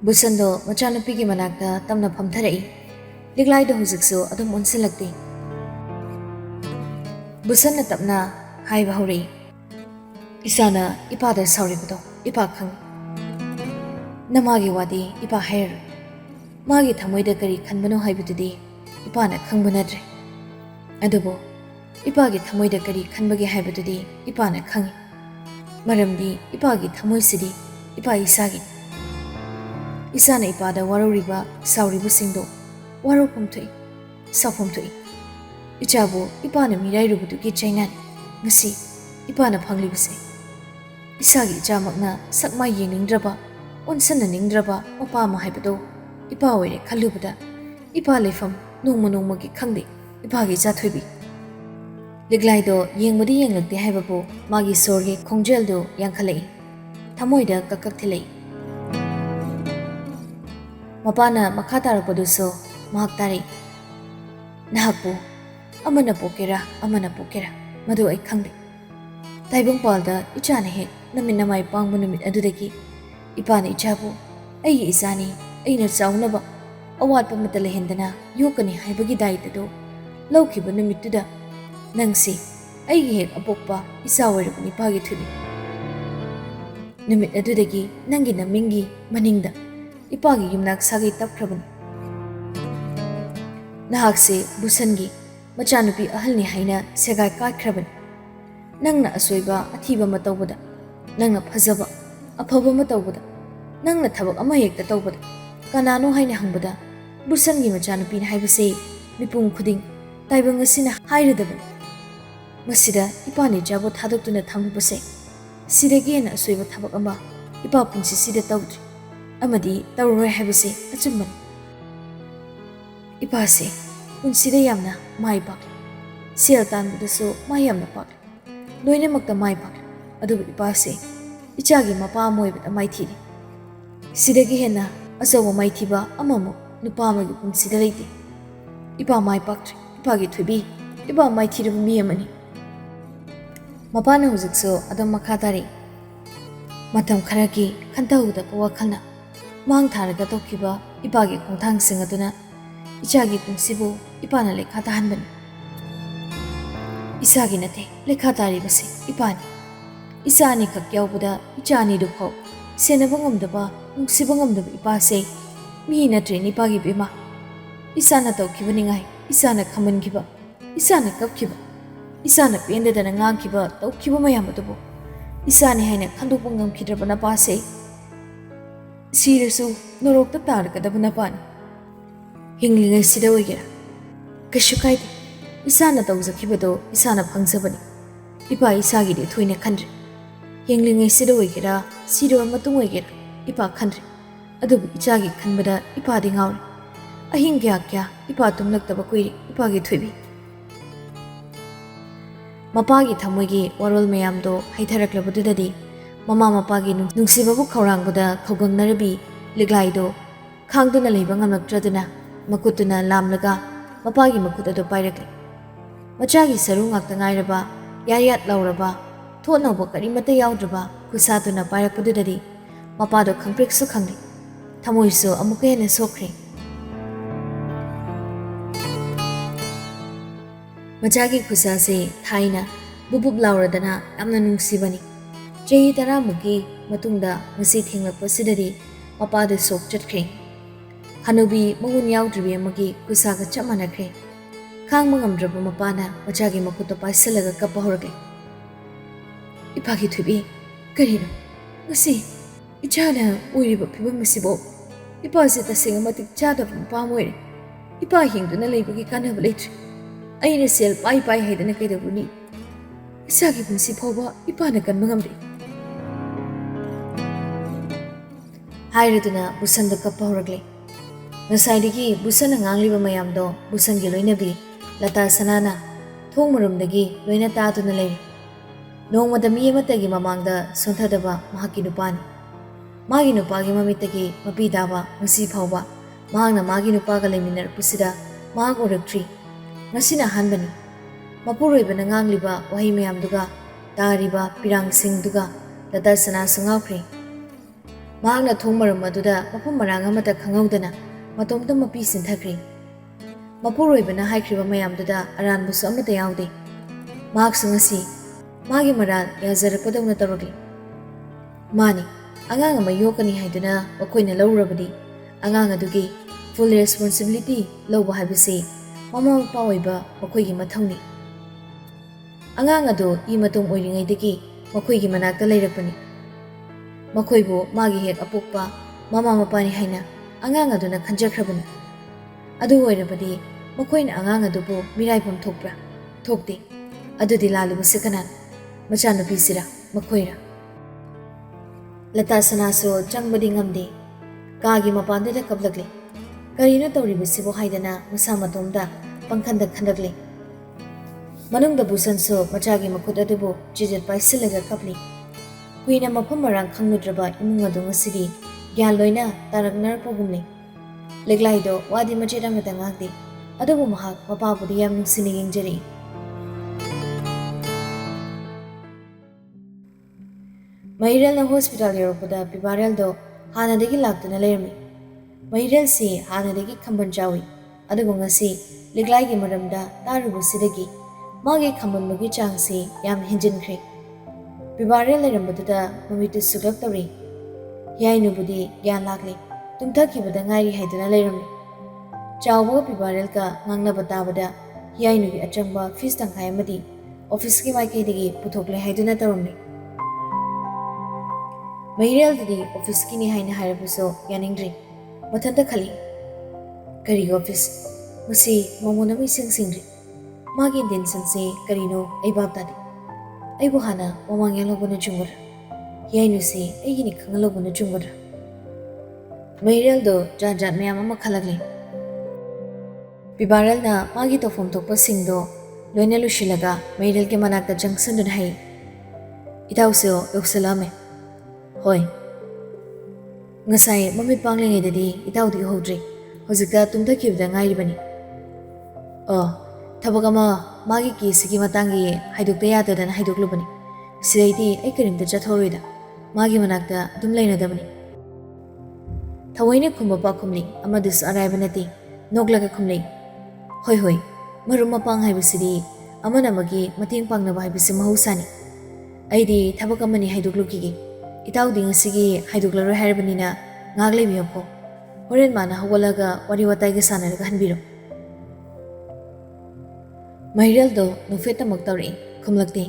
Busando machanupigi manakta tamna phamtharai. Liglai do hujiksu adum unsilakti. Busan na tapna haiba hori. Isana ipada sauribado ipa khang. Namagi wadi ipa hair. Magi thamoida kari khanbano haibududi ipana khangbunadre. Adubo ipagi thamoida kari khanbagi haibududi ipana khangi. Maramdi ipagi thamoisidi ipa isagi. Isana ipada waroriba sauribu singdo waro pumthui safumthui. Ichabu ipana mirai rubudugi chainan ngasi ipana phanglibase. Isagi ichamakna sakma yeningdraba onsana ningdraba mapama haibado ipa oire khalubada ipa lefam nongma gi khangde ipagi chathoibi. Liglaido yengmadi yenglakte haibabu magi sorge khongjeldo yankhalai thamoida kakak thilai. Mapana makhatarapaduso mahaktari nahakpu amana pokera madu ai khangde. Taibung palda ichana hek namina mai pangbu numit adudagi ipana ichabu ai isani aina chaunaba awatpa matale hendana yokani haibagi daitado lawkiba numittuda nangsi ai hek apokpa isawairu pagi thubi. Numit adudagi nangi namingi maningda ipagi yumnak sagi tapkrabani. Nahakse busangi machanupi ahalni haina segai kaikhrabani. Nangna asoiba athiba matawbada nangna phajaba afaba matawbada nangna thabak ama hekta tawbada kanano haina hangbada busangi machanupi haibase mipum khuding taibang asina hairadabani. Masida ipani jabo thadoktuna thamlubase sidagi na asoiba thabak ama ipa punsi sida tawdri amadi tawroi haibase achumman. Ipase punsida yamna mai pak sel tanbudaso mai yamna pak loine makta mai pak adu ipase ichagi mapa moibata mai thiri sidagi hena asawa mai thiba amamu nupa amagi punsida leite ipa mai pak ipagi thubi ipa mai thiru mi amani. Mapana hujikso adam makhatari matam kharagi khantahuda wakhalna mang tharaga tokiba ipagi khongthang singaduna ichagi pungsibu ipana lekha tahanbani. Isagi nate lekha tari base ipani isani kakyaubuda ichani dukho senabangomdaba nungsibangomdaba ipase mi natre nipagi bima isana tawkibani ngai isana khamangiba isana kapkiba isana pendadana ngangkiba tawkiba mayamadubu isani haina khandokpa ngamkidrabana pase sirasu norokta tarkadabana pani. Hinglingai sida oigera kashu kaide isana tawjakibado isana phangjabani ipa isagi de thoina khandre. Hinglingai sida oigera siro matung oigera ipa khandre adubu ichagi khanbada ipa di ngawri ahing kya ipa tumlaktaba koiri ipa gi thoibi. Mapagi thamoigi warol mayamdo haitharaklabududadi mama mapagi nungsibabu khawrangbuda khawgangnarabi liglaido khangduna leiba ngamlaktraduna makutuna lamlaga mapagi makut ado pairakle. Machagi saru ngakta ngairaba yayat lauraba thonawba karimata yaudraba kusatuna pairakpadudadi mapado khangpriksu khangli thamoisu amuka hena sokre. Machagi kusase thaina bubub lauradana yamna nungsibani. Chahi tara muki matungda ngasi thenglakpasidadi mapado sok chatkre. Hanubi magun yaudribi amagi kusaga chap manakre. Khangba ngamdraba mapana machagi makuto paisalaga kappa horage. Ipagi thubi karino ngasi ichana oiriba phibam masibo ipase tasenga matik chadaba mapa moire ipa hingduna leibagi kanaba leitri aina sel pai haidana kaidabuni isagi punsi phoba ipana kanba ngamde. Hairaduna busanda kappa horagle. Nasaidigi busana ngangliba mayamdo busangi loinabi lata sanana thongmarumdagi loina taaduna leiri. Nongmada mi amatagi mamangda sonthadaba mahaki nupani. Magi nupagi mamitagi mapidaba ngasi phawba mahangna magi nupaga leiminarpusida mahak oraktri ngasina hanbani. Mapuroibana ngangliba wahi mayamduga tariba pirang singduga lata sana sungawkre. ꯃꯍꯥꯛꯅ ꯊꯣꯡ ꯃꯔꯝ ꯑꯗꯨꯗ ꯃꯐꯝ ꯃꯔꯥꯡ ꯑꯃꯠꯇ ꯈꯪꯍꯧꯗꯅ ꯃꯇꯣꯝꯇ ꯃꯄꯤ ꯁꯤꯟꯊꯈ꯭ꯔꯦ꯫ ꯃꯄꯨꯔꯣꯏꯕꯅ ꯍꯥꯏꯈ꯭ꯔꯤꯕ ꯃꯌꯥꯝꯗꯨꯗ ꯑꯔꯥꯟꯕꯁꯨ ꯑꯃꯠꯇ ꯌꯥꯎꯗꯦ꯫ ꯃꯍꯥꯛꯁꯨ ꯉꯁꯤ ꯃꯥꯒꯤ ꯃꯔꯥꯜ ꯌꯥꯖꯔꯛꯄꯗꯧꯅ ꯇꯧꯔꯛꯂꯤ꯫ ꯃꯥꯅꯤ, ꯑꯉꯥꯡ ꯑꯃ ꯌꯣꯛꯀꯅꯤ ꯍꯥꯏꯗꯨꯅ ꯃꯈꯣꯏꯅ ꯂꯧꯔꯨꯔꯕꯗꯤ ꯑꯉꯥꯡ ꯑꯗꯨꯒꯤ ꯐꯨꯜ ꯔꯦꯁꯄꯣꯟꯁꯤꯕꯤꯂꯤꯇꯤ ꯂꯧꯕ ꯍꯥꯏꯕꯁꯤ ꯃꯃꯥ ꯃꯄꯥ ꯑꯣꯏꯕ ꯃꯈꯣꯏꯒꯤ ꯃꯊꯧꯅꯤ꯫ ꯑꯉꯥꯡ ꯑꯗꯨ ꯏ ꯃꯇꯨꯡ ꯑꯣꯏꯔꯤꯉꯩꯗꯒꯤ ꯃꯈꯣꯏꯒꯤ ꯃꯅꯥꯛꯇ ꯂꯩꯔꯛꯄꯅꯤ꯫ ꯃꯈꯣꯏꯕꯨ ꯃꯥꯒꯤ ꯍꯦꯛ ꯑꯄꯣꯛꯄ ꯃꯃꯥ ꯃꯄꯥꯅꯤ ꯍꯥꯏꯅ ꯑꯉꯥꯡ ꯑꯗꯨꯅ ꯈꯟꯖꯈ꯭ꯔꯕꯅꯤ꯫ ꯑꯗꯨ ꯑꯣꯏꯔꯕꯗꯤ ꯃꯈꯣꯏꯅ ꯑꯉꯥꯡ ꯑꯗꯨꯕꯨ ꯃꯤꯔꯥꯏꯐꯝ ꯊꯣꯛꯄ꯭ꯔꯥ? ꯊꯣꯛꯇꯦ꯫ ꯑꯗꯨꯗꯤ ꯂꯥꯜꯂꯤꯕꯁꯤ ꯀꯅꯥꯅ? ꯃꯆꯥꯅꯨꯄꯤꯁꯤꯔꯥ? ꯃꯈꯣꯏꯔꯥ? ꯂꯇꯥ ꯁꯅꯥꯁꯨ ꯆꯪꯕꯗꯤ ꯉꯝꯗꯦ꯫ ꯀꯥꯒꯤ ꯃꯄꯥꯟꯗꯨꯗ ꯀꯞꯂꯛꯂꯤ꯫ ꯀꯔꯤꯅꯣ ꯇꯧꯔꯤꯕꯁꯤꯕꯨ ꯍꯥꯏꯗꯅ ꯃꯁꯥ ꯃꯇꯣꯝꯗ ꯄꯪꯈꯟꯗ ꯈꯟꯂꯛꯂꯤ꯫ ꯃꯅꯨꯡꯗ ꯕꯨꯁꯟꯁꯨ ꯃꯆꯥꯒꯤ ꯃꯈꯨꯠ ꯑꯗꯨꯕꯨ ꯆꯤꯖꯠ ꯄꯥꯏꯁꯤꯜꯂꯒ ꯀꯞꯂꯤ꯫ ꯀꯨꯏꯅ ꯃꯐꯝ ꯃꯔꯥꯡ ꯈꯪꯂꯨꯗ꯭ꯔꯕ ꯏꯃꯨꯡ ꯑꯗꯨ ꯉꯁꯤꯗꯤ ꯒ꯭ꯌꯥꯟ ꯂꯣꯏꯅ ꯇꯥꯔꯛꯅꯔꯛꯄꯒꯨꯝꯅꯤ꯫ ꯂꯤꯛꯂꯥꯏꯗꯣ ꯋꯥꯗꯤ ꯃꯆꯦꯠ ꯑꯃꯠꯇ ꯉꯥꯡꯗꯦ, ꯑꯗꯨꯕꯨ ꯃꯍꯥꯛ ꯃꯄꯥꯕꯨꯗꯤ ꯌꯥꯝ ꯅꯨꯡꯁꯤꯅ ꯌꯦꯡꯖꯔꯤ꯫ ꯃꯍꯤꯔꯦꯜꯅ ꯍꯣꯁꯄꯤꯇꯥꯜ ꯌꯧꯔꯛꯄꯗ ꯄꯤꯕꯥꯔꯦꯜꯗꯣ ꯍꯥꯟꯅꯗꯒꯤ ꯂꯥꯛꯇꯨꯅ ꯂꯩꯔꯝꯃꯤ꯫ ꯃꯍꯤꯔꯦꯜꯁꯤ ꯍꯥꯟꯅꯗꯒꯤ ꯈꯝꯕꯟ ꯆꯥꯎꯏ, ꯑꯗꯨꯕꯨ ꯉꯁꯤ ꯂꯤꯛꯂꯥꯏꯒꯤ ꯃꯔꯝꯗ ꯇꯥꯔꯨꯕꯁꯤꯗꯒꯤ ꯃꯥꯒꯤ ꯈꯝꯕꯟꯕꯒꯤ ꯆꯥꯡꯁꯤ ꯌꯥꯝ ꯍꯦꯟꯖꯤꯟꯈ꯭ꯔꯦ꯫ ꯄꯤꯕꯥꯔꯦꯜ ꯂꯩꯔꯝꯕꯗꯨꯗ ꯃꯃꯤꯠꯇꯨ ꯁꯨꯛꯂꯞ ꯇꯧꯔꯤ꯫ ꯍꯤꯌꯥꯏꯅꯨꯕꯨꯗꯤ ꯒ꯭ꯌꯥꯟ ꯂꯥꯛꯂꯤ, ꯇꯨꯝꯊꯈꯤꯕꯗ ꯉꯥꯏꯔꯤ ꯍꯥꯏꯗꯨꯅ ꯂꯩꯔꯝꯃꯤ꯫ ꯆꯥꯎꯕꯒ ꯄꯤꯕꯥꯔꯦꯜꯒ ꯉꯥꯡꯅꯕ ꯇꯥꯕꯗ ꯍꯤꯌꯥꯏꯅꯨꯒꯤ ꯑꯆꯪꯕ ꯐꯤꯁ ꯇꯪꯈꯥꯏ ꯑꯃꯗꯤ ꯑꯣꯐꯤꯁꯀꯤ ꯃꯥꯏꯀꯩꯗꯒꯤ ꯄꯨꯊꯣꯛꯂꯦ ꯍꯥꯏꯗꯨꯅ ꯇꯧꯔꯝꯃꯤ꯫ ꯃꯍꯤꯔꯦꯜꯗꯗꯤ ꯑꯣꯐꯤꯁꯀꯤꯅꯤ ꯍꯥꯏꯅ ꯍꯥꯏꯔꯕꯁꯨ ꯌꯥꯅꯤꯡꯗ꯭ꯔꯤ꯫ ꯃꯊꯟꯇ ꯈꯜꯂꯤ, ꯀꯔꯤꯒꯤ ꯑꯣꯐꯤꯁ? ꯃꯁꯤ ꯃꯉꯣꯟ ꯑꯃ ꯏꯁꯤꯡ ꯁꯤꯡꯗ꯭ꯔꯤ꯫ ꯃꯥꯒꯤ ꯏꯟꯇꯦꯟꯁꯟꯁꯤ ꯀꯔꯤꯅꯣ ꯑꯩ ꯚꯥꯞ ꯇꯥꯗꯦ꯫ ꯑꯩꯕꯨ ꯍꯥꯟꯅ ꯃꯃꯥꯡ ꯌꯥꯜꯍꯧꯕꯅ ꯆꯨꯝꯒꯗ꯭ꯔꯥ? ꯍꯤꯌꯥꯏꯅꯨꯁꯤ ꯑꯩꯒꯤꯅꯤ ꯈꯪꯍꯜꯍꯧꯕꯅ ꯆꯨꯝꯒꯗ꯭ꯔꯥ? ꯃꯍꯤꯔꯦꯜꯗꯣ ꯖꯥꯠ ꯖꯥꯠ ꯃꯌꯥꯝ ꯑꯃ ꯈꯜꯂꯛꯂꯤ꯫ ꯄꯤꯕꯥꯔꯦꯜꯅ ꯃꯥꯒꯤ ꯇꯧꯐꯝ ꯊꯣꯛꯄꯁꯤꯡꯗꯣ ꯂꯣꯏꯅ ꯂꯣꯏꯁꯤꯜꯂꯒ ꯃꯍꯤꯔꯦꯜꯒꯤ ꯃꯅꯥꯛꯇ ꯆꯪꯁꯤꯟꯗꯨꯅ ꯍꯥꯏ, ꯏꯇꯥꯎꯁꯨ ꯌꯧꯁꯤꯜꯂꯛꯑꯝꯃꯦ꯫ ꯍꯣꯏ, ꯉꯁꯥꯏ ꯃꯃꯤꯠ ꯄꯥꯡꯂꯤꯉꯩꯗꯗꯤ ꯏꯇꯥꯎꯗꯤ ꯎꯍꯧꯗ꯭ꯔꯤ, ꯍꯧꯖꯤꯛꯇ ꯇꯨꯝꯊꯈꯤꯕꯗ ꯉꯥꯏꯔꯤꯕꯅꯤ꯫ ꯊꯕꯛ ꯑꯃ ꯃꯥꯒꯤ ꯀꯦꯁꯁꯤꯒꯤ ꯃꯇꯥꯡꯒꯤ ꯍꯥꯏꯗꯣꯛꯇ ꯌꯥꯗꯗꯅ ꯍꯥꯏꯗꯣꯛꯂꯨꯕꯅꯤ꯫ ꯁꯤꯗꯩꯗꯤ ꯑꯩ ꯀꯔꯤꯝꯇ ꯆꯠꯊꯣꯛꯔꯣꯏꯗ, ꯃꯥꯒꯤ ꯃꯅꯥꯛꯇ ꯑꯗꯨꯝ ꯂꯩꯅꯗꯕꯅꯤ꯫ ꯊꯑꯣꯏꯅ ꯈꯨꯝꯕ ꯄꯥꯈꯨꯝꯂꯤ ꯑꯃꯗꯨꯁꯨ ꯑꯔꯥꯏꯕ ꯅꯠꯇꯦ, ꯅꯣꯛꯂꯒ ꯈꯨꯝꯂꯩ꯫ ꯍꯣꯏ ꯍꯣꯏ, ꯃꯔꯨꯞ ꯃꯄꯥꯡ ꯍꯥꯏꯕꯁꯤꯗꯤ ꯑꯃꯅ ꯑꯃꯒꯤ ꯃꯇꯦꯡ ꯄꯥꯡꯅꯕ ꯍꯥꯏꯕꯁꯤ ꯃꯍꯧꯁꯥꯅꯤ꯫ ꯑꯩꯗꯤ ꯊꯕꯛ ꯑꯃꯅꯤ ꯍꯥꯏꯗꯣꯛꯂꯨꯈꯤꯒꯦ꯫ ꯏꯇꯥꯎꯗꯤ ꯉꯁꯤꯒꯤ ꯍꯥꯏꯗꯣꯛꯂꯔꯣꯏ ꯍꯥꯏꯔꯕꯅꯤꯅ ꯉꯥꯏꯍꯥꯛ ꯂꯩꯕꯤꯌꯣꯀꯣ꯫ ꯍꯣꯔꯦꯟ ꯃꯥꯅ ꯍꯧꯒꯠꯂꯒ ꯋꯥꯔꯤ ꯋꯥꯇꯥꯏꯒ ꯁꯥꯟꯅꯔꯒ ꯍꯟꯕꯤꯔꯣ꯫ ꯃꯍꯤꯔꯦꯜꯗꯣ ꯅꯣꯛꯐꯦꯠꯇꯃꯛ ꯇꯧꯔꯛꯏ, ꯈꯨꯝꯂꯛꯇꯦ꯫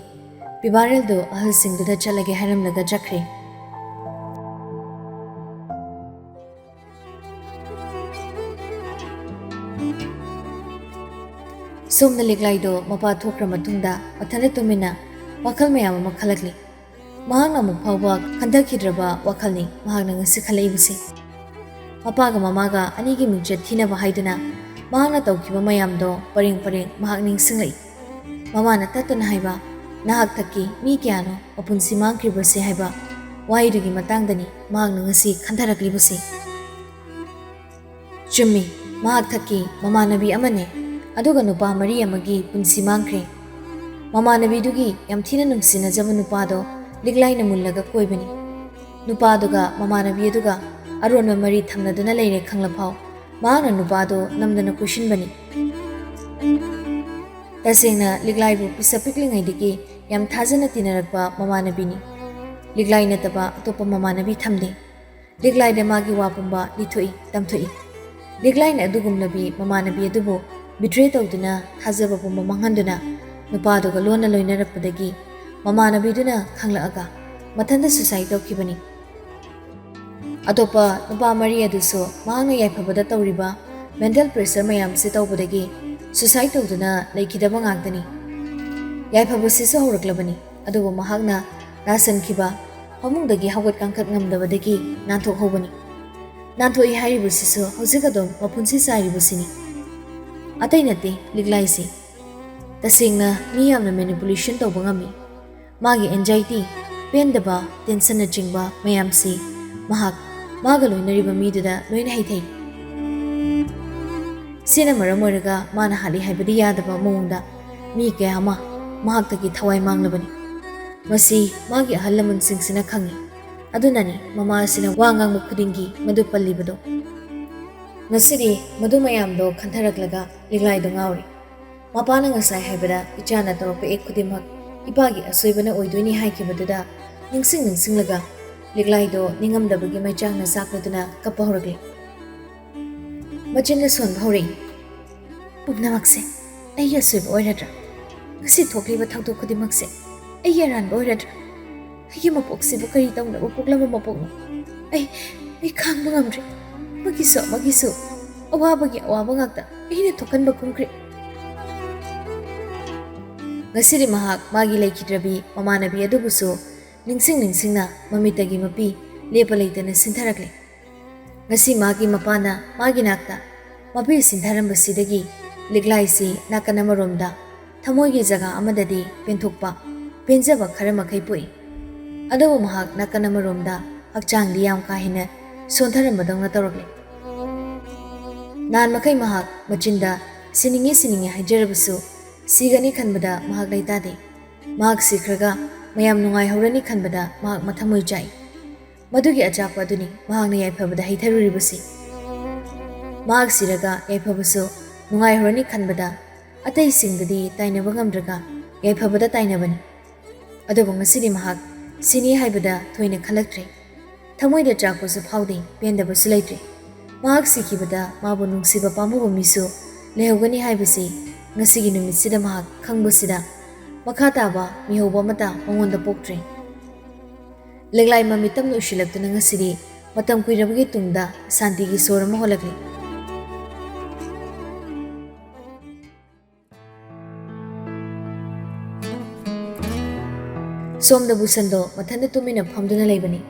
ꯄꯤꯕꯥꯔꯦꯜꯗꯣ ꯑꯍꯜꯁꯤꯡꯗꯨꯗ ꯆꯠꯂꯒꯦ ꯍꯥꯏꯔꯝꯂꯒ ꯆꯠꯈ꯭ꯔꯦ꯫ ꯁꯣꯝꯅ ꯂꯤꯛꯂꯥꯏꯗꯣ ꯃꯄꯥ ꯊꯣꯛꯈ꯭ꯔ ꯃꯇꯨꯡꯗ ꯃꯊꯟꯇ ꯇꯨꯃꯤꯟꯅ ꯋꯥꯈꯜ ꯃꯌꯥꯝ ꯑꯃ ꯈꯜꯂꯛꯂꯤ꯫ ꯃꯍꯥꯛꯅ ꯑꯃꯨꯛ ꯐꯥꯎꯕ ꯈꯟꯊꯈꯤꯗ꯭ꯔꯕ ꯋꯥꯈꯜꯅꯤ ꯃꯍꯥꯛꯅ ꯉꯁꯤ ꯈꯜꯂꯛꯏꯕꯁꯤ꯫ ꯃꯄꯥꯒ ꯃꯃꯥꯒ ꯑꯅꯤꯒꯤ ꯃꯤꯡꯆꯠ ꯊꯤꯅꯕ ꯍꯥꯏꯗꯨꯅ ꯃꯍꯥꯛꯅ ꯇꯧꯈꯤꯕ ꯃꯌꯥꯝꯗꯣ ꯄꯔꯦꯡ ꯄꯔꯦꯡ ꯃꯍꯥꯛ ꯅꯤꯡꯁꯤꯡꯂꯛꯏ꯫ ꯃꯃꯥꯅ ꯇꯠꯇꯅ ꯍꯥꯏꯕ ꯅꯍꯥꯛ ꯊꯛꯀꯤ ꯃꯤ ꯀꯌꯥꯅꯣ ꯃꯄꯨꯟꯁꯤ ꯃꯥꯡꯈ꯭ꯔꯤꯕꯁꯤ ꯍꯥꯏꯕ ꯋꯥꯍꯩꯗꯨꯒꯤ ꯃꯇꯥꯡꯗꯅꯤ ꯃꯍꯥꯛꯅ ꯉꯁꯤ ꯈꯟꯊꯔꯛꯂꯤꯕꯁꯤ꯫ ꯆꯨꯝꯃꯤ, ꯃꯍꯥꯛ ꯊꯛꯀꯤ ꯃꯃꯥꯟꯅꯕꯤ ꯑꯃꯅꯦ, ꯑꯗꯨꯒ ꯅꯨꯄꯥ 4 ꯑꯃꯒꯤ ꯄꯨꯟꯁꯤ ꯃꯥꯡꯈ꯭ꯔꯦ꯫ ꯃꯃꯥꯟꯅꯕꯤꯗꯨꯒꯤ ꯌꯥꯝ ꯊꯤꯅ ꯅꯨꯡꯁꯤꯅꯖꯕ ꯅꯨꯄꯥꯗꯣ ꯂꯤꯛꯂꯥꯏꯅ ꯃꯨꯜꯂꯒ ꯀꯣꯏꯕꯅꯤ꯫ ꯅꯨꯄꯥꯗꯨꯒ ꯃꯃꯥꯟꯅꯕꯤ ꯑꯗꯨꯒ ꯑꯔꯣꯟꯕ ꯃꯔꯤ ꯊꯝꯅꯗꯨꯅ ꯂꯩꯔꯦ ꯈꯪꯂꯐꯥꯎ ꯃꯍꯥꯛꯅ ꯅꯨꯄꯥꯗꯣ ꯅꯝꯗꯅ ꯀꯣꯏꯁꯤꯟꯕꯅꯤ꯫ ꯇꯁꯦꯡꯅ ꯂꯤꯛꯂꯥꯏꯕꯨ ꯄꯤꯁꯛ ꯄꯤꯛꯂꯤꯉꯩꯗꯒꯤ ꯌꯥꯝ ꯊꯥꯖꯅ ꯇꯤꯟꯅꯔꯛꯄ ꯃꯃꯥꯟꯅꯕꯤꯅꯤ꯫ ꯂꯤꯛꯂꯥꯏ ꯅꯠꯇꯕ ꯑꯇꯣꯞꯄ ꯃꯃꯥꯟꯅꯕꯤ ꯊꯝꯗꯦ꯫ ꯂꯤꯛꯂꯥꯏꯗ ꯃꯥꯒꯤ ꯋꯥ ꯄꯨꯝꯕ ꯂꯤꯊꯣꯛꯏ, ꯇꯝꯊꯣꯛꯏ꯫ ꯂꯤꯛꯂꯥꯏꯅ ꯑꯗꯨꯒꯨꯝꯂꯕꯤ ꯃꯃꯥꯟꯅꯕꯤ ꯑꯗꯨꯕꯨ ꯕꯤꯇ꯭ꯔꯦ ꯇꯧꯗꯨꯅ ꯊꯥꯖꯕ ꯄꯨꯝꯕ ꯃꯥꯡꯍꯟꯗꯨꯅ ꯅꯨꯄꯥꯗꯨꯒ ꯂꯣꯟꯅ ꯂꯣꯏꯅꯔꯛꯄꯗꯒꯤ ꯃꯃꯥꯟꯅꯕꯤꯗꯨꯅ ꯈꯪꯂꯛꯑꯒ ꯃꯊꯟꯇ ꯁꯨꯁꯥꯏꯗ ꯇꯧꯈꯤꯕꯅꯤ꯫ ꯑꯇꯣꯞꯄ ꯅꯨꯄꯥ 4 ꯑꯗꯨꯁꯨ ꯃꯍꯥꯛꯅ ꯌꯥꯏꯐꯕꯗ ꯇꯧꯔꯤꯕ ꯃꯦꯟꯇꯦꯜ ꯄ꯭ꯔꯦꯁꯔ ꯃꯌꯥꯝꯁꯤ ꯇꯧꯕꯗꯒꯤ ꯁꯨꯁꯥꯏꯗ ꯇꯧꯗꯨꯅ ꯂꯩꯈꯤꯗꯕ ꯉꯥꯛꯇꯅꯤ꯫ ꯌꯥꯏꯐꯕꯁꯤꯁꯨ ꯍꯧꯔꯛꯂꯕꯅꯤ, ꯑꯗꯨꯕꯨ ꯃꯍꯥꯛꯅ ꯅꯥꯁꯟꯈꯤꯕ ꯐꯃꯨꯡꯗꯒꯤ ꯍꯧꯒꯠ ꯀꯥꯡꯈꯠ ꯉꯝꯗꯕꯗꯒꯤ ꯅꯥꯟꯊꯣꯛꯍꯧꯕꯅꯤ꯫ ꯅꯥꯟꯊꯣꯛꯏ ꯍꯥꯏꯔꯤꯕꯁꯤꯁꯨ ꯍꯧꯖꯤꯛ ꯑꯗꯨꯝ ꯃꯄꯨꯟꯁꯤ ꯆꯥꯏꯔꯤꯕꯁꯤꯅꯤ꯫ ꯑꯇꯩ ꯅꯠꯇꯦ ꯂꯤꯛꯂꯥꯏꯁꯤ꯫ ꯇꯁꯦꯡꯅ ꯃꯤ ꯌꯥꯝꯅ ꯃꯦꯅꯤꯄꯨꯂꯦꯁꯟ ꯇꯧꯕ ꯉꯝꯃꯤ꯫ ꯃꯥꯒꯤ ꯑꯦꯟꯖꯥꯏꯇꯤ, ꯄꯦꯟꯗꯕ, ꯇꯦꯟꯁꯟꯅꯆꯤꯡꯕ ꯃꯌꯥꯝꯁꯤ ꯃꯍꯥꯛ ꯃꯥꯒ ꯂꯣꯏꯅꯔꯤꯕ ꯃꯤꯗꯨꯗ ꯂꯣꯏꯅ ꯍꯩꯊꯩ꯫ ꯁꯤꯅ ꯃꯔꯝ ꯑꯣꯏꯔꯒ ꯃꯥꯅ ꯍꯥꯠꯂꯤ ꯍꯥꯏꯕꯗꯤ ꯌꯥꯗꯕ ꯃꯑꯣꯡꯗ ꯃꯤ ꯀꯌꯥ ꯑꯃ ꯃꯍꯥꯛꯇꯒꯤ ꯊꯋꯥꯏ ꯃꯥꯡꯂꯕꯅꯤ꯫ ꯃꯁꯤ ꯃꯥꯒꯤ ꯑꯍꯜ ꯂꯃꯟꯁꯤꯡꯁꯤꯅ ꯈꯪꯏ, Adunani mama asina wa ngang khudingi madu pallibado. Ngasidi madu mayamdo khantaraklaga liglai do ngauri. Mapana ngasai haibada ichana torpe ek khudimak ipagi asoibana oidoini haikibaduda ningsing laga liglai do ningamdabagi maichang na saknaduna kapahoragli. Machinna son bhauri pumnamakse ayya soib oiradra ngasi thokliba thakdo khudimakse ayya ran oiradra ayya mapokse bu kari tawna bu poklama mapokno ai khangba ngamdre magiso awabagi awaba ngakta ine thokanba kumkri. Ngasiri mahak magi laikidrabi mamanabi adubusu ningsingna mamitagi mapi lepa leitana sintharakle. Ngasi magi mapana magi nakta mapi sintharambasidagi liglai si nakana maromda thamoigi jaga amadadi penthokpa penjaba khara makai pui. Adabu mahak nakana maromda hakchang diyam kahina sontharambadongna tawrakle. Nan makai mahak machinda siningi hajarabusu sigani khanbada mahak laitade. Mahak sikhraga mayam nungai horani khanbada mahak mathamoi jai. Madugi achapa aduni mahak na yaifabada haitharuribasi. Mahak siraga yaifabasu nungai horani khanbada atai singdadi tainaba ngamdraga yaifabada tainabani. Adobu ngasidi mahak sini haibada thoina khalaktre. Thamoida chakpasu phaude pendabasu laitre. Mahak sikibada mabu nungsiba pamuba misu lehogani haibasi ngasigi numisida mahak khangbasida makhataba mihoba mata mangonda poktre. Liglai mamitam nu ushilakduna ngasidi matam kuirabagi tungda santigi sora ma holakli. Somda busando mathanda tumina phamduna leibani.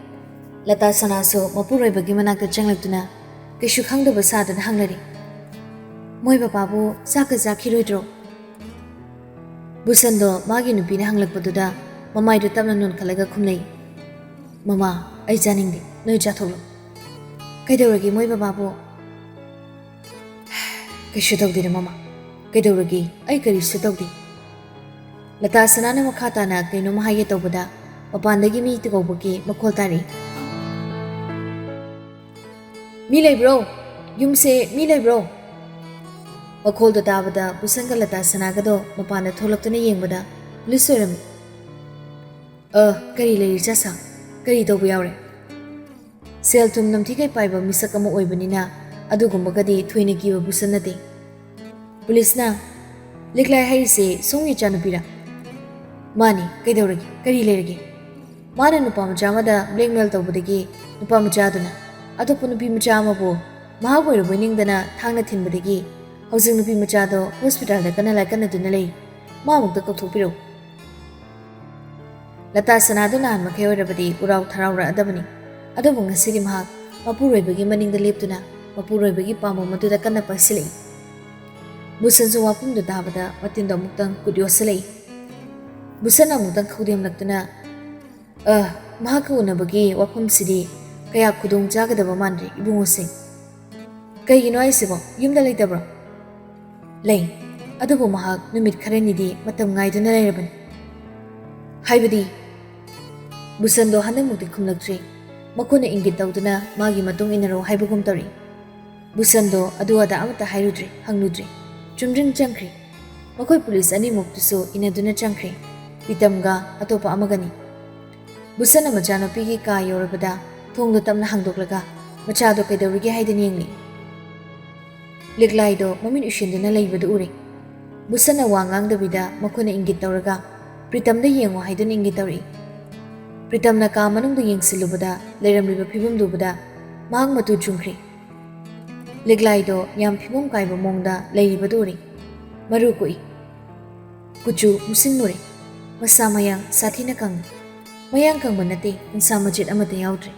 Lata sanaso mapuroibagi manakta changlakduna kishu khangdaba sadana hanglari. Moi bababu saka zakhiroidro. Busando magi nupina hanglakpaduda mamaidu tamna nun khalaga khumlei. Mama ai janingdi noi jatholo. Kaidawragi moi bababu kishu tawdira mama. Kaidawragi ai karisu tawdi. Lata sanana makhatana kaino mahaye tawbada mapandagi mi tigawbagi makhol tari. Mi leibro yumse mi leibro. Makhol do tabada busanga lata sanagado mapana tholaktuna yengbada lisoram. Kari leiri jasa kari tawbu yawre. Sel tum namthikai paiba misakama oibanina adugumbagadi thoina kiba busanate. Pulisna liglai haise songi chanupira. Mani kaidawragi kari leirage. Mana nupa machamada blackmail tawbadagi nupa machaduna atopa nupi machamabu mahaboirabu ningdana thangna thinbadagi Hozing nupi machado hospital da kana lai kana dunalei mamukta kauthopiro. Lata sanadu nan makhai oirabadi urau tharaura adabani. Adubu ngasidi mahak mapuroibagi maningda leptuna mapuroibagi pamo maduda kana pasilei. Busansu wapumdu dabada matinda amuktang kudyosalei. Busan amuktang khudemlaktuna mahak unabagi wapumsidi kaya khudong jagadaba mandri ibungosing. Kaigino aisibo yumda leitabro. Lay, adubu mahak numit kharanidi matam ngaiduna leirabani. Haibadi busando hanamukti khumlaktre makona ingit tawduna magi matung inaro haibagum tari. Busando adu ada amata hairudre hangludre chumring changkri. Makoi police ani muktusu inaduna changkri pitamga atopa amagani. Busana machana pigi ka yorabada thongdo tamna hangdoklaga machado kaidawrige haidani yengli. Liglai do mamin ushinduna leibadu ure. Busana wangang dabida makona ingit tawraga Pritam da yengo haidun ingit tawri. Pritam na ka manung do yengsilubada leiramriba phibum dubada mahang matu chungkri. Liglai do yam phibum kaiba mongda leiribadu ure. Maru koi kuchu musing nure masa mayang sathina kang mayang kang banate insa majit amate yaudre.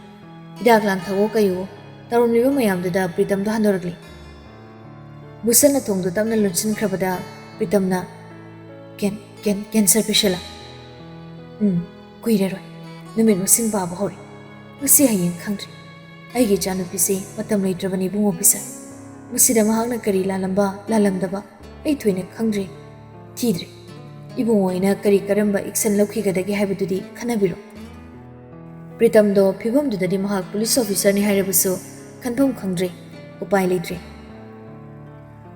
Idak lang thawo kayo tarumliba mayam da Pritam do handoragli. Busana thongdo tamna lunsin khrabada Pritamna cancer pishala. Kuiraroi numit musing baba hori. Ngasi hayeng khangdri. Aigi chanupise matam leitrabani bungo pisa. Masida mahakna kari lalamdaba ai thoina khangdri thidri. Ibungo ina kari karamba iksan laukhigadagi haibadudi khanabiro. Pritamdo phibamdudadi mahak police officer ni hairabusu khanpham khangdre upai leitre.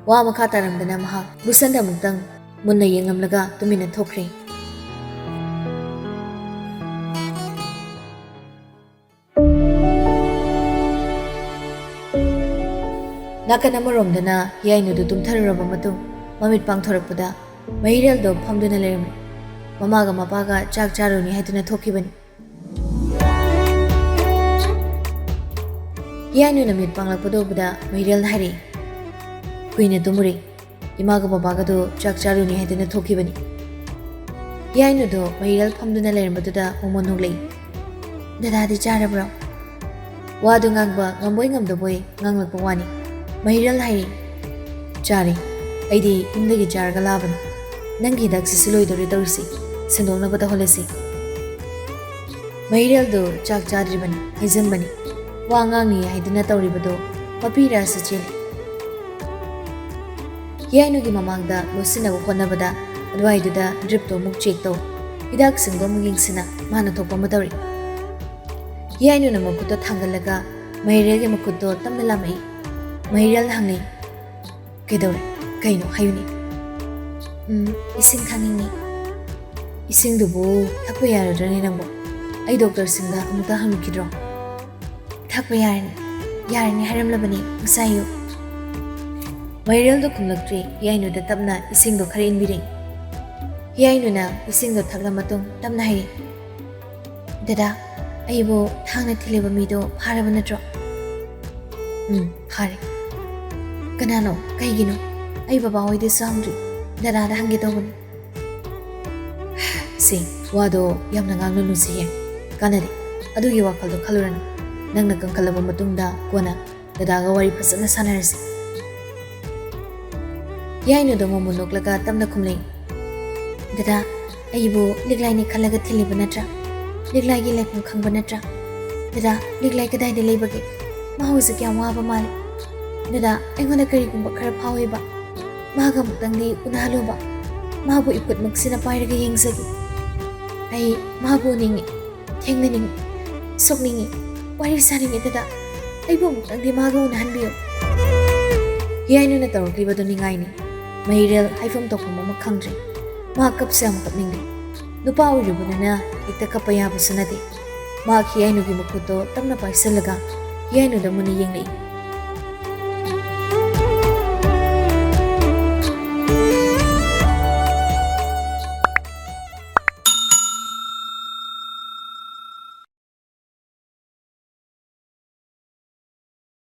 Wa makha taramdana mahak busanda muktang munna yengamlaga tumina thokre. Nakan amaromdana hiyainudu tumtharuraba matung mamit pangthorakpada Mahireldo phamduna lerame. Mamaga mapaga chak charuni haiduna thokibani. Hiyanu namit panglakpadobada Mahirel hari. Kuina tumuri. Imaga babaga do chak charuni haiduna thokibani. Hiyanu do Mahirel phamduna lerambatuda momonuglei. Dadadi charabra. Wadu ngangba ngamboi ngamdaboi nganglakpa wani. Mahirel hari. Chari. Aidi indagi charga labana. Nangi daksi siloi dori dorsi. Sendona bata holesi. Mahirel do chak chadribani. Haizambani. Wangangi haiduna tauribado. Papira sachili. Hiyainugi mamangda losinabu khonabada adwaiduda dripto muk check to. Hidak singdo mugingsina mana thokpa matawri. Hiyainuna makuto thangalaga Mahirelgi makuto tamna lamai. Mahirel hangi. Kedore. Kaino hayuni. Ising khangingi. Ising dubu thakpa yaradrani nangbo. Ai doctor singda amuta hangikidro. Thakpa yarani. Yarani haramlabani musayo. Mahirel do kumlaktri hiyainuda tapna ising do khare inbiring. Hiyainuna ising do thakla matung tapna hayi. Dada, aibo thangna thileba mido pharaba natro. Phare. Kanano kaigino. Ai baba hoide samdri dada da hangi tawani. Si wado yamna ngangna nusiye. Kanade adugi wakaldo khalurana. Nangna kangkalaba matungda kona dada ga wari phasana sanarasi. Yainu do momo noklaga tamna khumlei. Dada aibo liglai ni khalaga thiliba natra. Liglai gi laifum khangba natra. Dada liglai kadai de leibage. Mahausa kya waba male. Dada aingona karigumba khara phaweba. Maga muktangdi unahaloba. Mabu iput maksina pairaga yengsagi. Ai mabu ningi. Thengna ningi. Sok ningi. Wari saringi dada. Aibo muktangdi maga unahanbiyo. Hiyainuna tawrukibado ningaini. Mahirel haifam tokpama makhangdre. Maha kapsa makapningdi. Nupa uribunana ikta kapaya basanade. Maha hiyainugi makuto tamna paisalaga. Hiyainuda muna yenglei.